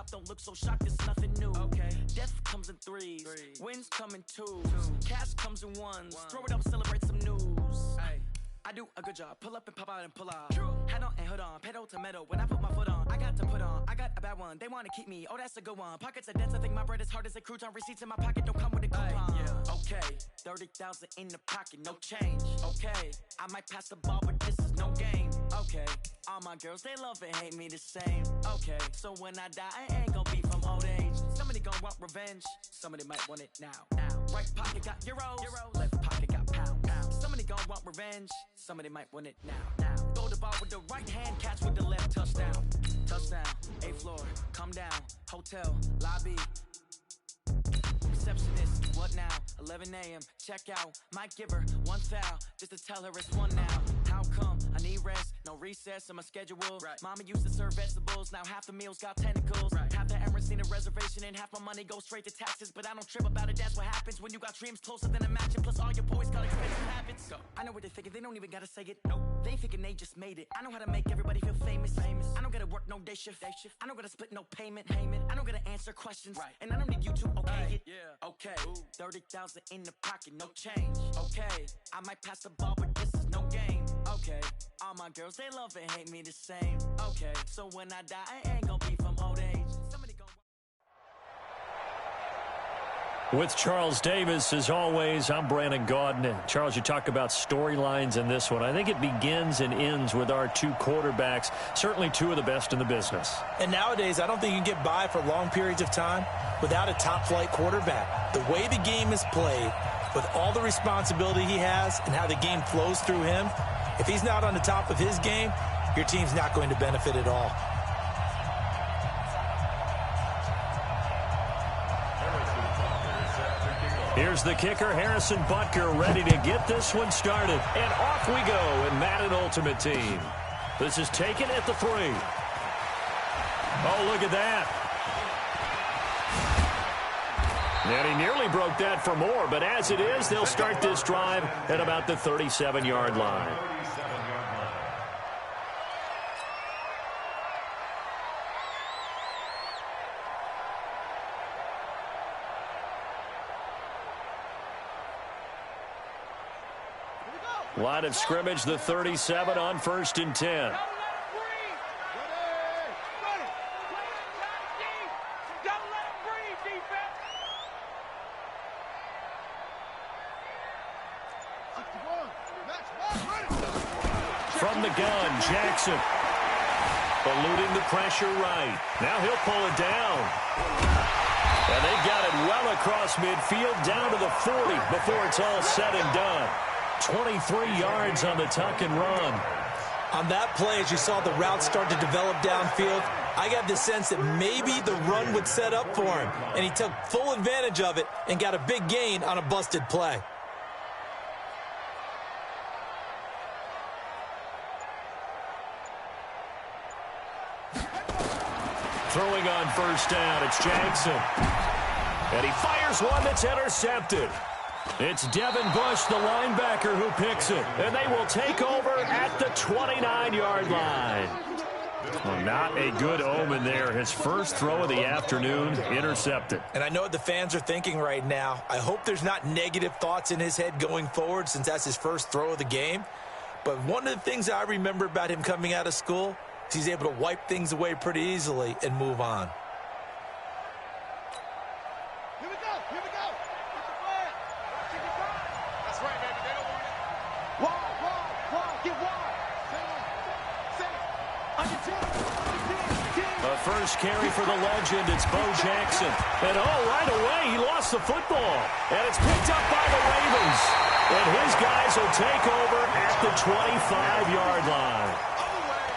don't look so shocked, it's nothing new. Death comes in threes, wins come in twos, cash comes in ones. Throw it up, celebrate some news. I do a good job, pull up and pop out and pull out. Head on and hood on, pedal to metal. When I put my foot on, I got to put on. I got a bad one, they want to keep me. Oh, that's a good one. Pockets are dense, I think my bread is hard as a crouton. Receipts in my pocket don't come with a coupon. Okay, 30,000 in the pocket, no change. Okay, I might pass the ball, but this is no game. Okay, all my girls, they love and hate me the same. Okay, so when I die, I ain't gonna be from old age. Somebody gonna want revenge, somebody might want it now. Right pocket got euros, left pocket got pounds. Somebody gonna want revenge, somebody might want it now. Throw the ball with the right hand, catch with the left, touchdown. Touchdown, 8th floor, come down, hotel, lobby. Receptionist, what now? 11 a.m., check out. Might give her one foul, just to tell her it's one now. How come? I need rest, no recess in my schedule. Mama used to serve vegetables, now half the meals got tentacles. Half the errands need a reservation and half my money goes straight to taxes. But I don't trip about it, that's what happens when you got dreams closer than a match. And plus all your boys got expensive habits. I know what they're thinking, they don't even gotta say it. They ain't thinking they just made it. I know how to make everybody feel famous. I don't gotta work no day shift. I don't gotta split no payment. I don't gotta answer questions. And I don't need you to okay it. Okay, 30,000 in the pocket, no change. Okay, I might pass the ball, but this is no game. Okay, all my girls, they love and hate me the same. Okay, so when I die, I ain't gonna be from old age. Somebody gonna... With Charles Davis, as always, I'm Brandon Gaudin. Charles, you talk about storylines in this one. I think it begins and ends with our two quarterbacks, certainly two of the best in the business. And nowadays, I don't think you can get by for long periods of time without a top-flight quarterback. The way the game is played, with all the responsibility he has and how the game flows through him, if he's not on the top of his game, your team's not going to benefit at all. Here's the kicker, Harrison Butker, ready to get this one started. And off we go in Madden Ultimate Team. This is taken at the 3. Oh, look at that. And he nearly broke that for more, but as it is, they'll start this drive at about the 37-yard line. Line of scrimmage, the 37 on 1st and 10. From the gun, Jackson. Eluding the pressure right. Now he'll pull it down. And they got it well across midfield, down to the 40 before it's all said and done. 23 yards on the tuck and run. On that play, as you saw the route start to develop downfield, I got the sense that maybe the run would set up for him. And he took full advantage of it and got a big gain on a busted play. Throwing on 1st down, it's Jackson. And he fires one that's intercepted. It's Devin Bush, the linebacker, who picks it. And they will take over at the 29-yard line. Well, not a good omen there. His first throw of the afternoon, intercepted. And I know what the fans are thinking right now. I hope there's not negative thoughts in his head going forward since that's his first throw of the game. But one of the things I remember about him coming out of school is he's able to wipe things away pretty easily and move on. First carry for the legend, it's Bo Jackson. And right away, he lost the football. And it's picked up by the Ravens. And his guys will take over at the 25-yard line.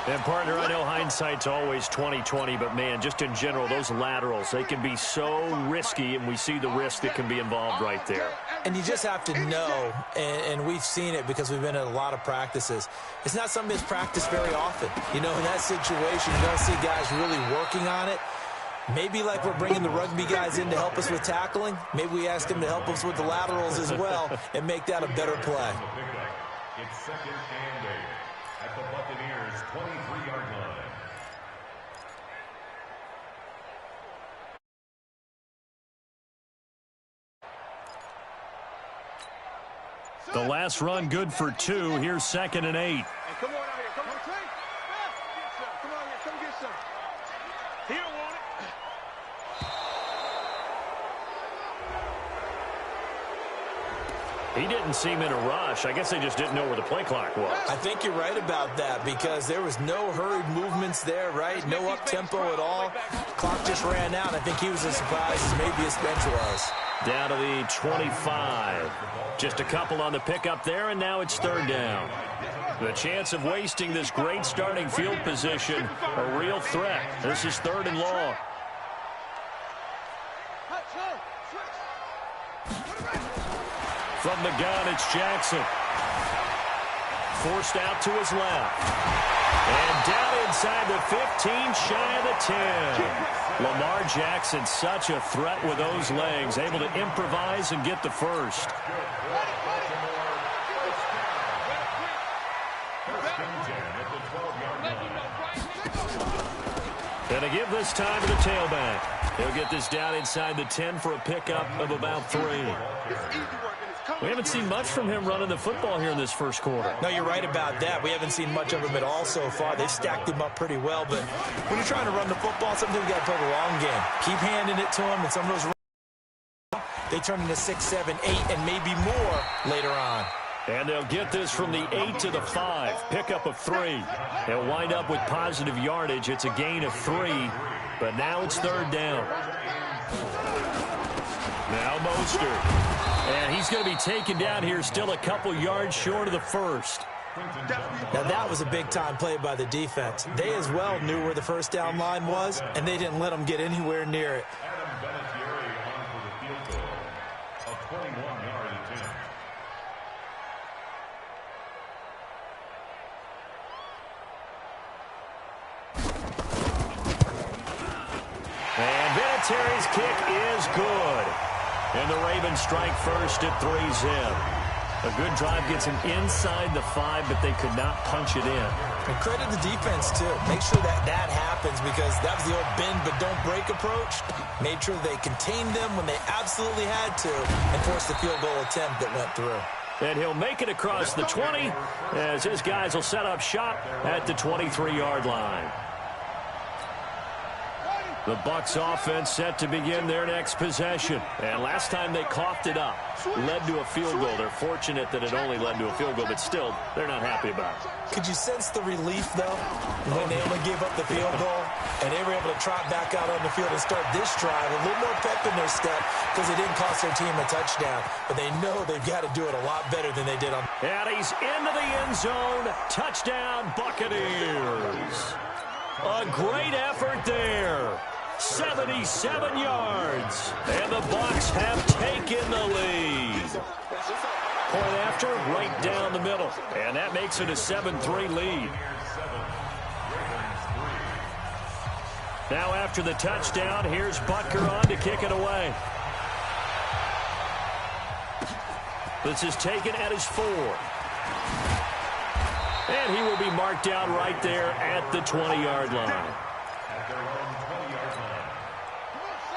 And, partner, I know hindsight's always 20/20, but, man, just in general, those laterals, they can be so risky, and we see the risk that can be involved right there. And you just have to know, and we've seen it because we've been in a lot of practices. It's not something that's practiced very often. You know, in that situation, you don't see guys really working on it. Maybe like we're bringing the rugby guys in to help us with tackling, maybe we ask them to help us with the laterals as well and make that a better play. It's 2nd and 8 at the Buccaneers' 23-yard line. The last run good for 2. Here's 2nd and 8. Hey, come on out here. Come on, Trey. Come on here. Come get some. He don't want it. He didn't seem in a rush. I guess they just didn't know where the play clock was. I think you're right about that because there was no hurried movements there, right? No up-tempo at all. Clock just ran out. I think he was as surprised as maybe his bench was. Down to the 25. Just a couple on the pickup there, and now it's 3rd down. The chance of wasting this great starting field position, a real threat. This is 3rd and long. From the gun, it's Jackson. Forced out to his left. And down inside the 15, shy of the 10. Lamar Jackson, such a threat with those legs, able to improvise and get the first. And a give this time to the tailback. He'll get this down inside the 10 for a pickup of about 3. We haven't seen much from him running the football here in this first quarter. No, you're right about that. We haven't seen much of him at all so far. They've stacked him up pretty well, but when you're trying to run the football, sometimes you got to play the long game. Keep handing it to him, and some of those they turn into 6, 7, 8, and maybe more later on. And they'll get this from the 8 to the 5. Pickup of 3. They'll wind up with positive yardage. It's a gain of 3, but now it's 3rd down. Now Mostert. And he's going to be taken down here still a couple yards short of the first. Now, that was a big-time play by the defense. They as well knew where the first down line was, and they didn't let them get anywhere near it. And Vinatieri's kick is good. And the Ravens strike first at 3-zip. A good drive gets him inside the 5, but they could not punch it in. And credit the defense, too. Make sure that that happens because that was the old bend but don't break approach. Made sure they contained them when they absolutely had to and forced the field goal attempt that went through. And he'll make it across the 20 as his guys will set up shop at the 23-yard line. The Bucs offense set to begin their next possession. And last time they coughed it up, led to a field goal. They're fortunate that it only led to a field goal, but still, they're not happy about it. Could you sense the relief, though, when they only gave up the field goal and they were able to trot back out on the field and start this drive, a little more pep in their step because it didn't cost their team a touchdown. But they know they've got to do it a lot better than they did on. And he's into the end zone. Touchdown, Buccaneers. A great effort there. 77 yards. And the Bucs have taken the lead. Point after, right down the middle. And that makes it a 7-3 lead. Now after the touchdown, here's Butker on to kick it away. This is taken at his 4. And he will be marked down right there at the 20-yard line.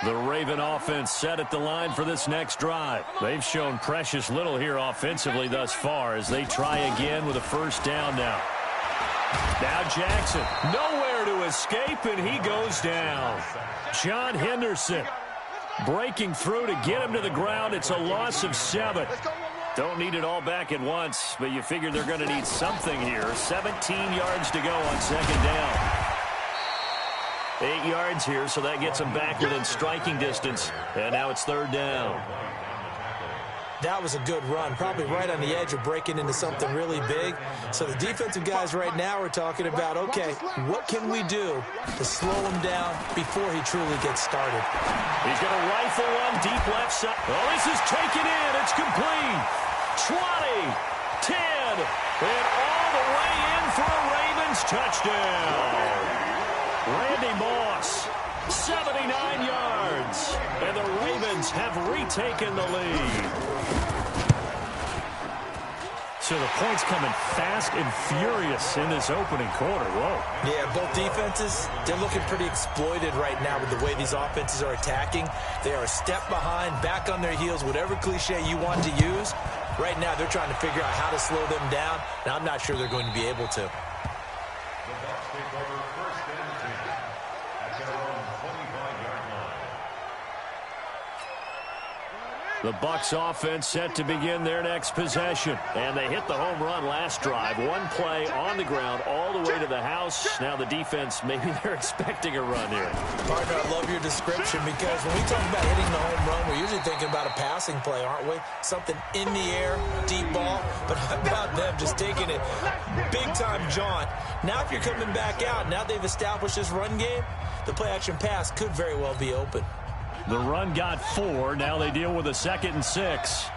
The Raven offense set at the line for this next drive. They've shown precious little here offensively thus far as they try again with a first down now. Now Jackson, nowhere to escape, and he goes down. John Henderson breaking through to get him to the ground. It's a loss of 7. Don't need it all back at once, but you figure they're going to need something here. 17 yards to go on second down. 8 yards here, so that gets them back within striking distance. And now it's third down. That was a good run, probably right on the edge of breaking into something really big. So the defensive guys right now are talking about, okay, what can we do to slow him down before he truly gets started? He's going to rifle one deep left side. Oh, this is taken in. It's complete. 20, 10, and all the way in for a Ravens touchdown. Randy Moss, 79 yards, and the Ravens have retaken the lead. So the points coming fast and furious in this opening quarter. Whoa. Yeah, both defenses, they're looking pretty exploited right now with the way these offenses are attacking. They are a step behind, back on their heels, whatever cliche you want to use. Right now, they're trying to figure out how to slow them down, and I'm not sure they're going to be able to. The Bucs take over first and 10 at their own 25-yard line. The Bucs offense set to begin their next possession. And they hit the home run last drive. One play on the ground all the way to the house. Now the defense, maybe they're expecting a run here. Partner, I love your description because when we talk about hitting the home run, we're usually thinking about a passing play, aren't we? Something in the air, deep ball. But how about them just taking it big-time jaunt? Now if you're coming back out, now they've established this run game, the play-action pass could very well be open. The run got 4. Now they deal with a 2nd and 6.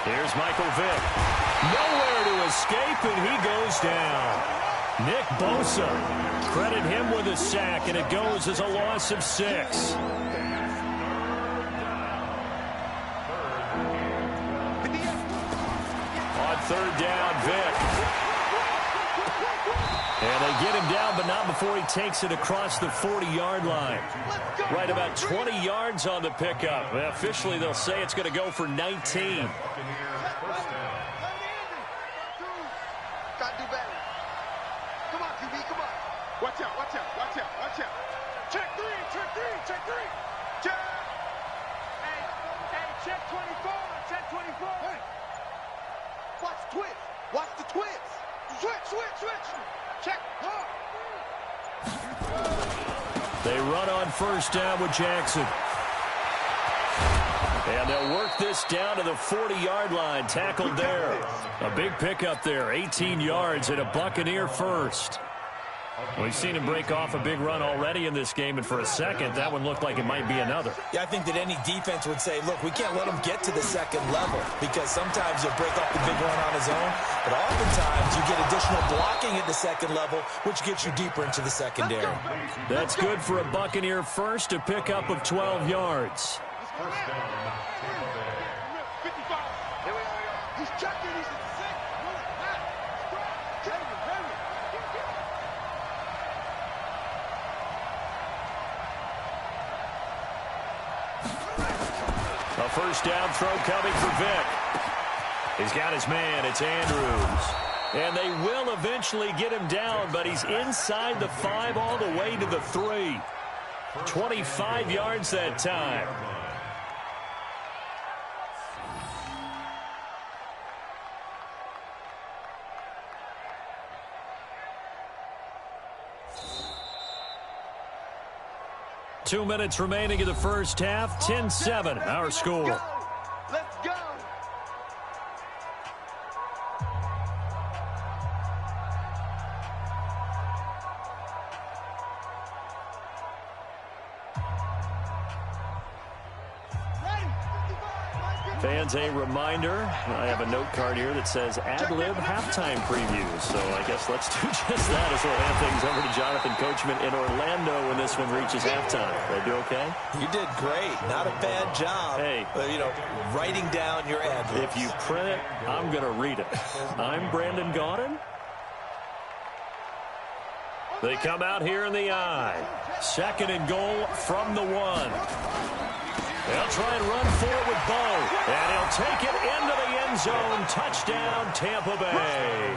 Here's Michael Vick. Nowhere to escape, and he goes down. Nick Bosa. Credit him with a sack, and it goes as a loss of 6. On 3rd down, Vick. And they get him down, but not before he takes it across the 40-yard line. Right about 20 yards on the pickup. Well, officially, they'll say it's going to go for 19. Gotta do better. Come on, QB, come on. Watch out, watch out, watch out, watch out. Check 3, check 3, check 3. Check. Hey, check 24, check 24. Hey. Watch the twist. Watch the twist. Switch. Check. They run on 1st down with Jackson. And they'll work this down to the 40-yard line. Tackled there. A big pickup there. 18 yards and a Buccaneer first. We've seen him break off a big run already in this game, and for a second, that one looked like it might be another. Yeah, I think that any defense would say, look, we can't let him get to the 2nd level because sometimes he'll break off the big run on his own, but oftentimes you get additional blocking at the 2nd level, which gets you deeper into the secondary. That's good for a Buccaneer first, a pickup of 12 yards. First down, Tampa Bay. 55. Here we are. He's checking. He's at the 6. A 1st down throw coming for Vick. He's got his man. It's Andrews. And they will eventually get him down, but he's inside the 5 all the way to the 3. 25 yards that time. Two minutes remaining in the first half. 10-7, our score. Let's go. Fans, a reminder, I have a note card here that says ad-lib halftime previews. So I guess let's do just that as we'll hand things over to Jonathan Coachman in Orlando when this one reaches halftime. Did I do okay? You did great. Not a bad job. Hey. Writing down your ad-libs. If you print it, I'm going to read it. I'm Brandon Gaudin. They come out here in the I. 2nd and goal from the 1. They'll try and run for it with Bo. And he'll take it into the end zone. Touchdown, Tampa Bay.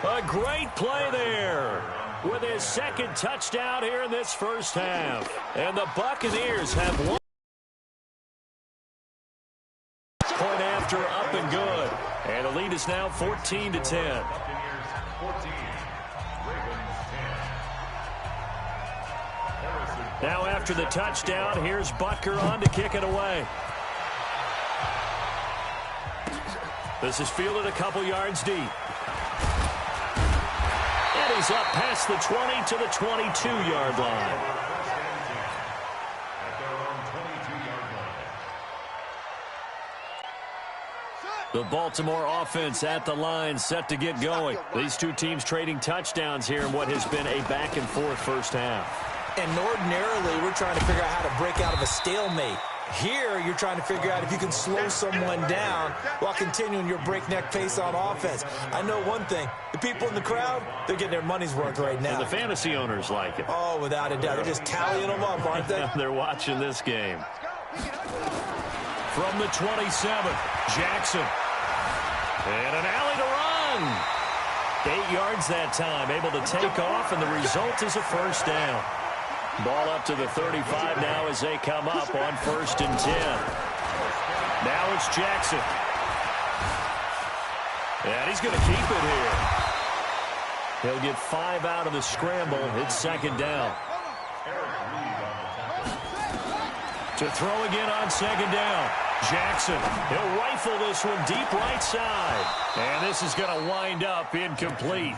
A great play there with his 2nd touchdown here in this first half. And the Buccaneers have won. Point after, up and good. And the lead is now 14-10. Buccaneers 14. Now after the touchdown, here's Butker on to kick it away. This is fielded a couple yards deep. And he's up past the 20 to the 22-yard line. The Baltimore offense at the line, set to get going. These two teams trading touchdowns here in what has been a back-and-forth first half. And ordinarily, we're trying to figure out how to break out of a stalemate. Here, you're trying to figure out if you can slow someone down while continuing your breakneck pace on offense. I know one thing. The people in the crowd, they're getting their money's worth right now. And the fantasy owners like it. Oh, without a doubt. They're just tallying them up, aren't they? They're watching this game. From the 27, Jackson. And an alley to run. 8 yards that time, able to take off, and the result is a first down. Ball up to the 35 now as they come up on 1st and 10. Now it's Jackson. And he's going to keep it here. He'll get 5 out of the scramble. It's 2nd down. To throw again on 2nd down. Jackson, he'll rifle this one deep right side. And this is going to wind up incomplete.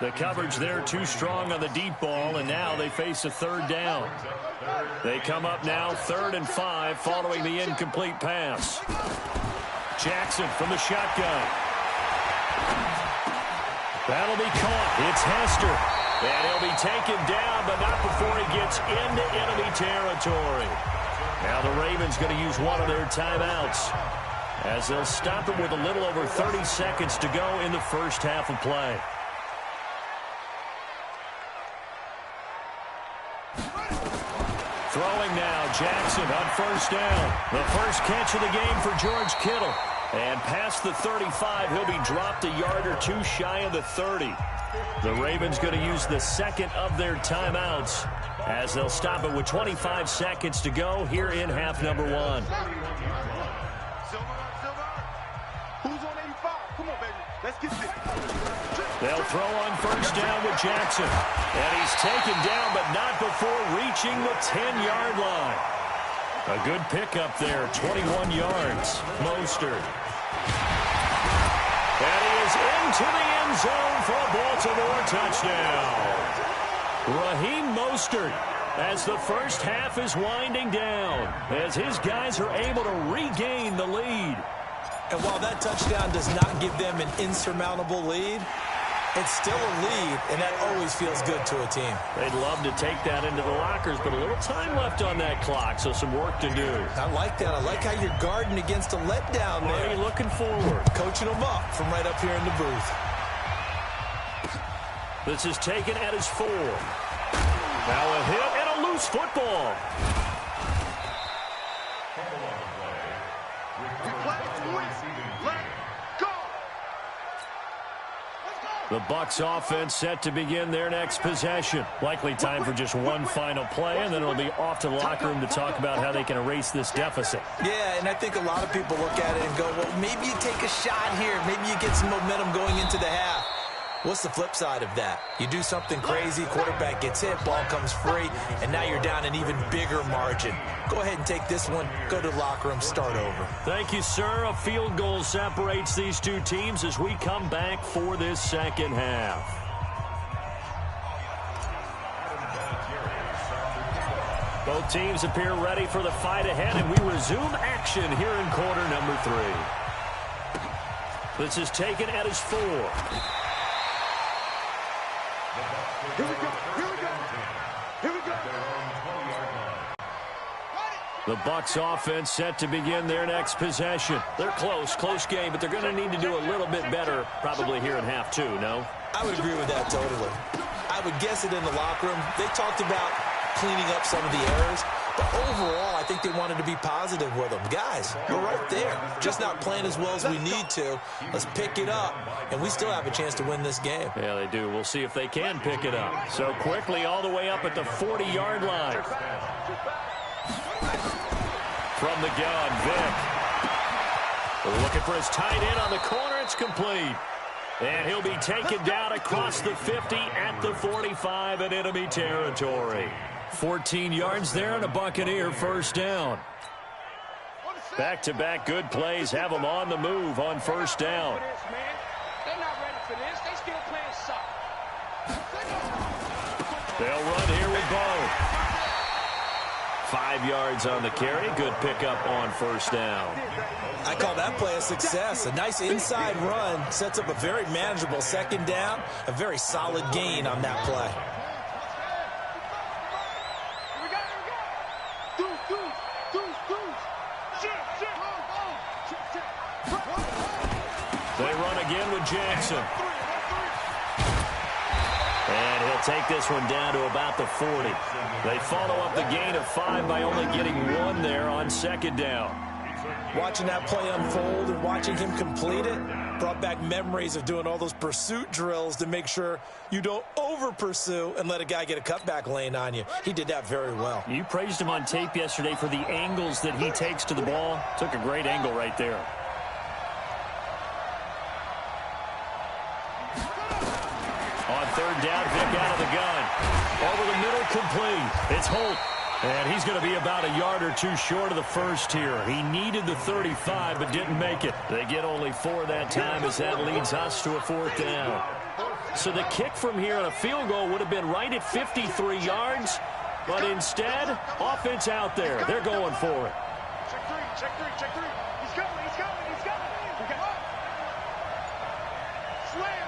The coverage there too strong on the deep ball, and now they face a 3rd down. They come up now 3rd and 5 following the incomplete pass. Jackson from the shotgun. That'll be caught. It's Hester. And he'll be taken down, but not before he gets into enemy territory. Now the Ravens going to use one of their timeouts as they'll stop it with a little over 30 seconds to go in the first half of play. Throwing now, Jackson on 1st down. The first catch of the game for George Kittle. And past the 35, he'll be dropped a yard or two shy of the 30. The Ravens going to use the 2nd of their timeouts as they'll stop it with 25 seconds to go here in half number 1. Who's on 85? Come on, baby. Let's get this. They'll throw on 1st down with Jackson. And he's taken down, but not before reaching the 10-yard line. A good pickup there, 21 yards. Mostert. And he is into the end zone for a Baltimore touchdown. Raheem Mostert, as the first half is winding down, as his guys are able to regain the lead. And while that touchdown does not give them an insurmountable lead, it's still a lead, and that always feels good to a team. They'd love to take that into the lockers, but a little time left on that clock, so some work to do. I like that. I like how you're guarding against a letdown there. Already looking forward. Coaching them up from right up here in the booth. This is taken at his 4. Now a hit and a loose football. The Bucs offense set to begin their next possession. Likely time for just one final play, and then it'll be off to the locker room to talk about how they can erase this deficit. Yeah, and I think a lot of people look at it and go, well, maybe you take a shot here. Maybe you get some momentum going into the half. What's the flip side of that? You do something crazy, quarterback gets hit, ball comes free, and now you're down an even bigger margin. Go ahead and take this one, go to the locker room, start over. Thank you, sir. A field goal separates these two teams as we come back for this second half. Both teams appear ready for the fight ahead, and we resume action here in quarter number 3. This is taken at his 4. Here we go. Here we go. Here we go. The Bucs offense set to begin their next possession. They're close game, but they're going to need to do a little bit better probably here in half 2, no? I would agree with that totally. I would guess it in the locker room. They talked about cleaning up some of the errors, but overall, I think they wanted to be positive with them. Guys, we're right there. Just not playing as well as we need to. Let's pick it up, and we still have a chance to win this game. Yeah, they do. We'll see if they can pick it up. So quickly all the way up at the 40-yard line. From the gun, Vick. Looking for his tight end on the corner. It's complete. And he'll be taken down across the 50 at the 45 in enemy territory. 14 yards there and a Buccaneer first down. Back-to-back good plays have them on the move on first down. They're not ready for this. They still playing soccer. They'll run here with Bo. 5 yards on the carry. Good pickup on first down. I call that play a success. A nice inside run sets up a very manageable second down. A very solid gain on that play. They run again with Jackson. And he'll take this one down to about the 40. They follow up the gain of 5 by only getting 1 there on second down. watching that play unfold and watching him complete it brought back memories of doing all those pursuit drills to make sure you don't over-pursue and let a guy get a cutback lane on you. He did that very well. You praised him on tape yesterday for the angles that he takes to the ball. Took a great angle right there. On third down, Vic out of the gun. Over the middle, complete. It's Holt. And he's going to be about a yard or two short of the first here. He needed the 35, but didn't make it. They get only 4 that time as that leads us to a 4th down. So the kick from here on a field goal would have been right at 53 yards, but instead, offense out there. They're going for it. Check three, check three, check three. He's coming, he's coming, he's coming. Okay. Slam.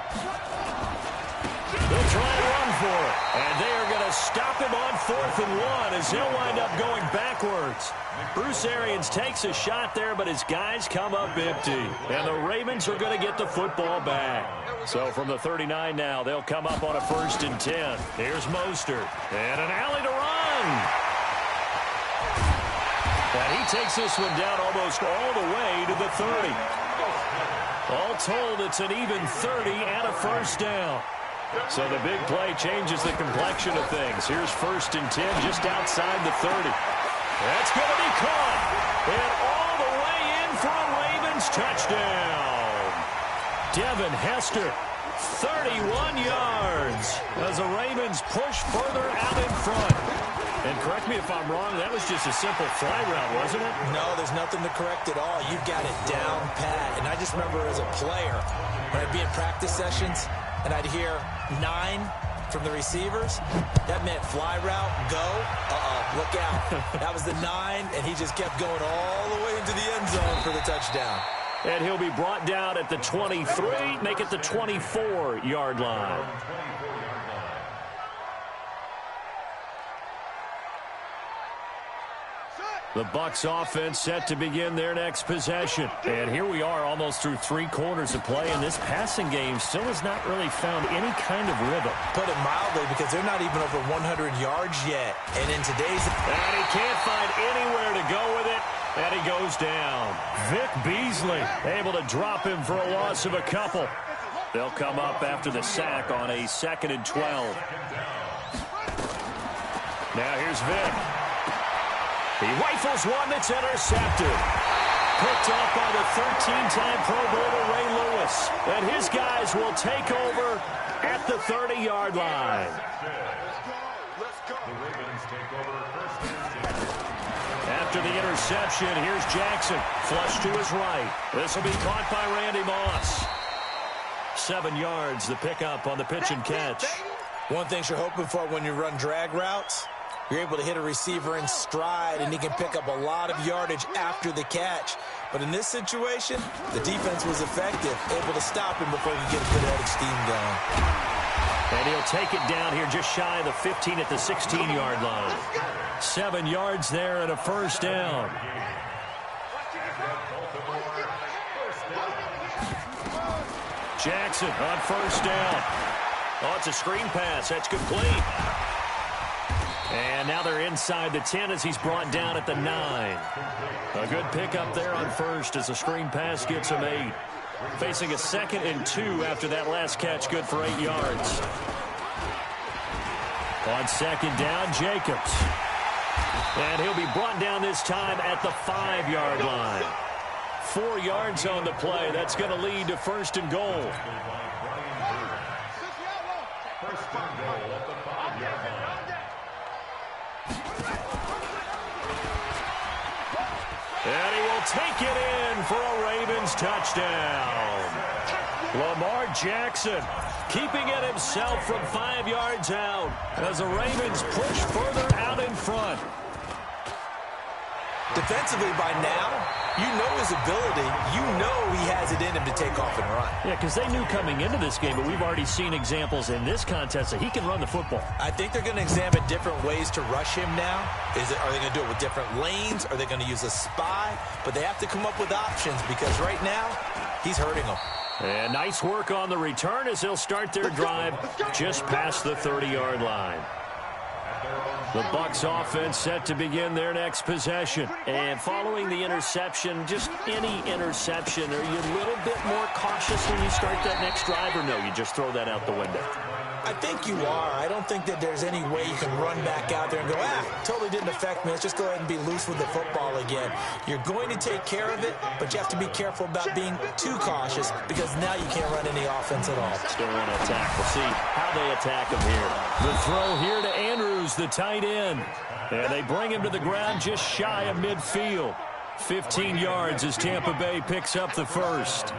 They'll try and run for it. And they are going to stop him on 4th and 1 as he'll wind up going backwards. Bruce Arians takes a shot there, but his guys come up empty. And the Ravens are going to get the football back. So from the 39 now, they'll come up on a 1st and 10. Here's Mostert. And an alley to run. And he takes this one down almost all the way to the 30. All told, it's an even 30 and a 1st down. So the big play changes the complexion of things. Here's 1st and 10 just outside the 30. That's going to be caught. And all the way in for a Ravens touchdown. Devin Hester, 31 yards as the Ravens push further out in front. And correct me if I'm wrong, that was just a simple fly route, wasn't it? No, there's nothing to correct at all. You've got it down pat. And I just remember as a player, when I'd be in practice sessions, and I'd hear 9 from the receivers, that meant fly route, go, look out. That was the 9, and he just kept going all the way into the end zone for the touchdown. And he'll be brought down at the 23, make it the 24-yard line. The Bucs offense set to begin their next possession. And here we are almost through 3 quarters of play, and this passing game still has not really found any kind of rhythm. Put it mildly, because they're not even over 100 yards yet. And in today's... And he can't find anywhere to go with it, and he goes down. Vic Beasley able to drop him for a loss of a couple. They'll come up after the sack on a 2nd and 12. Now here's Vic. He rifles one that's intercepted. Picked up by the 13-time Pro Bowler Ray Lewis. And his guys will take over at the 30-yard line. After the interception, here's Jackson. Flush to his right. This will be caught by Randy Moss. 7 yards, the pickup on the pitch and catch. One thing you're hoping for when you run drag routes, you're able to hit a receiver in stride, and he can pick up a lot of yardage after the catch. But in this situation, the defense was effective, able to stop him before he could get a good head of steam going. And he'll take it down here just shy of the 15 at the 16-yard line. 7 yards there and a 1st down. Jackson on 1st down. Oh, it's a screen pass. That's complete. And now they're inside the 10 as he's brought down at the 9. A good pickup there on 1st as the screen pass gets him 8. Facing a 2nd and 2 after that last catch, good for 8 yards. On 2nd down, Jacobs. And he'll be brought down this time at the 5-yard line. 4 yards on the play. That's going to lead to 1st and goal. And he will take it in for a Ravens touchdown. Lamar Jackson keeping it himself from 5 yards out as the Ravens push further out in front. Defensively by now, you know his ability. You know he has it in him to take off and run. Yeah, because they knew coming into this game, but we've already seen examples in this contest that he can run the football. I think they're going to examine different ways to rush him now. Are they going to do it with different lanes? Are they going to use a spy? But they have to come up with options because right now, he's hurting them. And nice work on the return as they'll start their drive just past the 30-yard line. The Bucs offense set to begin their next possession. And following the interception, just any interception, are you a little bit more cautious when you start that next drive, or no, you just throw that out the window? I think you are. I don't think that there's any way you can run back out there and go, totally didn't affect me. Let's just go ahead and be loose with the football again. You're going to take care of it, but you have to be careful about being too cautious because now you can't run any offense at all. Still want to attack. We'll see how they attack him here. The throw here to Andrews, the tight end. And they bring him to the ground just shy of midfield. 15 yards as Tampa Bay picks up the first.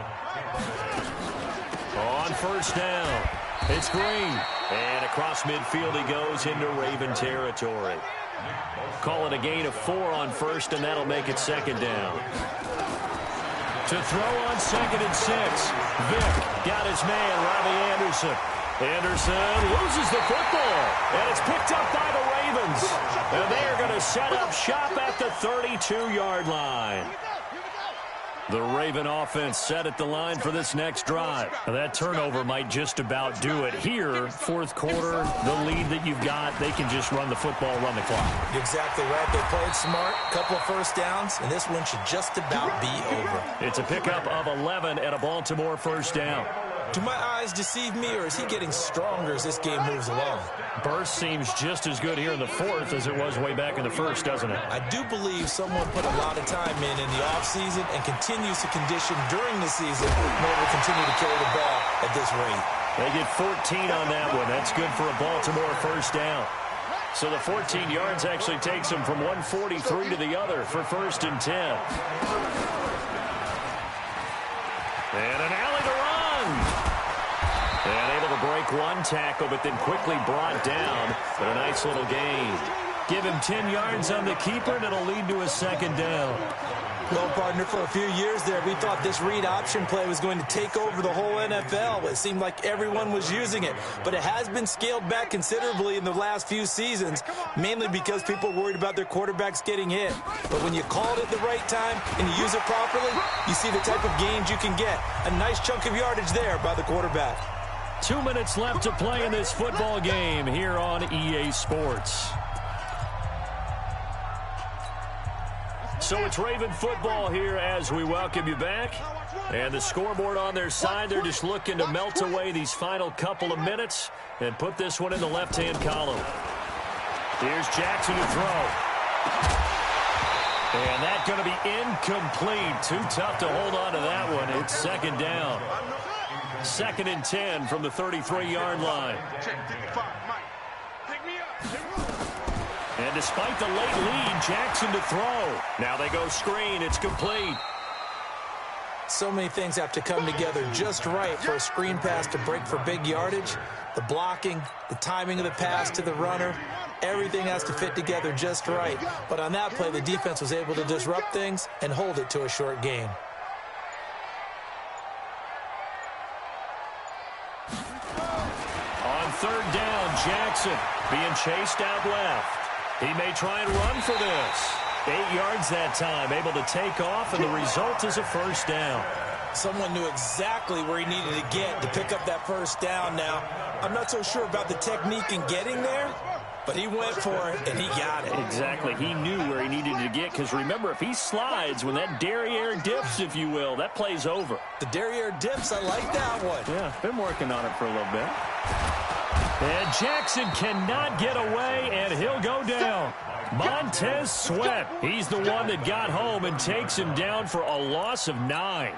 On first down. It's Green, and across midfield he goes into Raven territory. Call it a gain of 4 on first, and that'll make it second down. To throw on second and 6, Vick got his man, Robbie Anderson. Anderson loses the football, and it's picked up by the Ravens. And they are going to set up shop at the 32-yard line. The Raven offense set at the line for this next drive. Now that turnover might just about do it here. Fourth quarter, the lead that you've got, they can just run the football, run the clock. Exactly right. They played smart, couple of first downs, and this one should just about be over. It's a pickup of 11 and a Baltimore first down. Do my eyes deceive me, or is he getting stronger as this game moves along? Burst seems just as good here in the fourth as it was way back in the first, doesn't it? I do believe someone put a lot of time in the offseason and continues to condition during the season in order to continue to carry the ball at this rate. They get 14 on that one. That's good for a Baltimore first down. So the 14 yards actually takes them from 143 to the other for first and 10. And an alley to run. And able to break one tackle, but then quickly brought down. But a nice little gain. Give him 10 yards on the keeper, and it'll lead to a second down. Well, partner, for a few years there, we thought this read option play was going to take over the whole NFL. It seemed like everyone was using it, but it has been scaled back considerably in the last few seasons, mainly because people are worried about their quarterbacks getting hit. But when you call it at the right time and you use it properly, you see the type of gains you can get. A nice chunk of yardage there by the quarterback. 2 minutes left to play in this football game here on EA Sports. So it's Raven football here as we welcome you back. And the scoreboard on their side, they're just looking to melt away these final couple of minutes and put this one in the left-hand column. Here's Jackson to throw. And that's going to be incomplete. Too tough to hold on to that one. It's second down. Second and 10 from the 33-yard line. And despite the late lead, Jackson to throw. Now they go screen. It's complete. So many things have to come together just right for a screen pass to break for big yardage. The blocking, the timing of the pass to the runner, everything has to fit together just right. But on that play, the defense was able to disrupt things and hold it to a short gain. On third down, Jackson being chased out left. He may try and run for this. 8 yards that time, able to take off, and the result is a first down. Someone knew exactly where he needed to get to pick up that first down now. I'm not so sure about the technique in getting there, but he went for it, and he got it. Exactly. He knew where he needed to get, because remember, if he slides, when that derriere dips, if you will, that play's over. The derriere dips, I like that one. Yeah, been working on it for a little bit. And Jackson cannot get away, and he'll go down. Montez Sweat, he's the one that got home and takes him down for a loss of 9.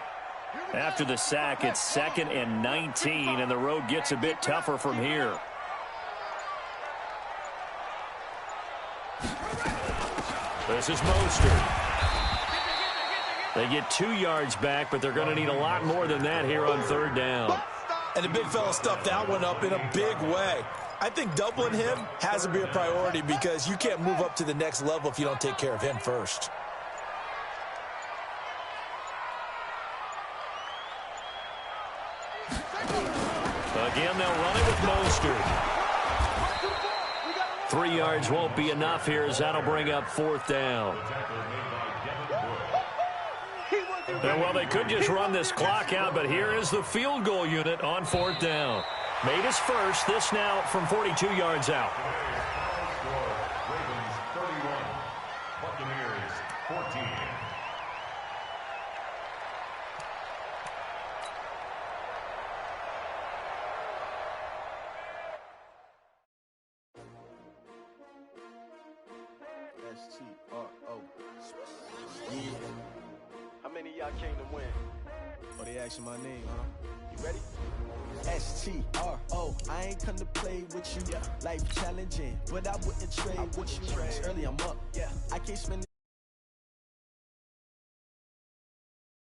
After the sack, it's second and 19, and the road gets a bit tougher from here. This is Mostert. They get 2 yards back, but they're going to need a lot more than that here on third down. And the big fella stuffed that one up in a big way. I think doubling him has to be a priority because you can't move up to the next level if you don't take care of him first. Again, they'll run it with Mostert. 3 yards won't be enough here as that'll bring up fourth down. And, well, they could just run this clock out, but here is the field goal unit on fourth down. Made his first, this now from 42 yards out. S-T-R-O. Yeah. How many of y'all came to win? Oh, they asking my name, huh? You ready? S-T-R-O. I ain't come to play with you. Life challenging, but I wouldn't trade with you. It's early, I'm up. I can't spend